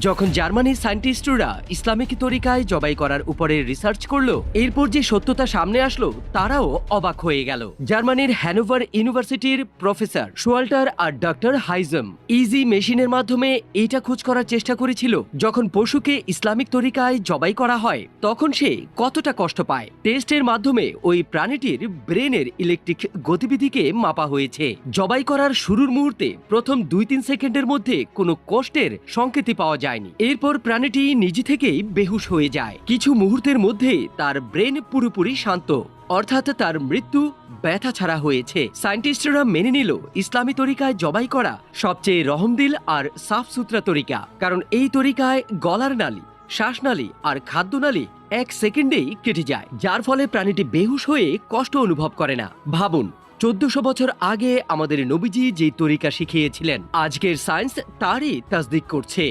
যখন জার্মানির সায়েন্টিস্টরা ইসলামিক তরিকায় জবাই করার উপরে রিসার্চ করলো, এরপর যে সত্যতা সামনে আসলো তারাও অবাক হয়ে গেল। জার্মানির হ্যানোভার ইউনিভার্সিটির প্রফেসর শোয়াল্টার আর ডক্টর হাইজম ইজি মেশিনের মাধ্যমে এটা খোঁজ করার চেষ্টা করেছিল যখন পশুকে ইসলামিক তরিকায় জবাই করা হয় তখন সে কতটা কষ্ট পায়। টেস্টের মাধ্যমে ওই প্রাণীটির ব্রেনের ইলেকট্রিক গতিবিধিকে মাপা হয়েছে। জবাই করার শুরুর মুহূর্তে প্রথম 2-3 সেকেন্ডের মধ্যে কোনো কষ্টের সংকেতই পাওয়া যায়নি। এরপর প্রাণীটি নিজে থেকেই বেহুশ হয়ে যায়। কিছু মুহূর্তের মধ্যে তার ব্রেন পুরোপুরি শান্ত, অর্থাৎ তার মৃত্যু ব্যথা ছাড়া হয়েছে। সায়েন্টিস্টরা মেনে নিল ইসলামী তরিকায় জবাই করা সবচেয়ে রহমদিল আর সাফ সুতরা তরিকা, কারণ এই তরিকায় গলার নালী, শ্বাসনালী আর খাদ্যনালী 1 সেকেন্ডেই কেটে যায়, যার ফলে প্রাণীটি বেহুশ হয়ে কষ্ট অনুভব করে না। ভাবুন, 1400 বছর আগে আমাদের নবীজি যে তরিকা শিখিয়েছিলেন, আজকের সায়েন্স তারই তাসদিক করছে।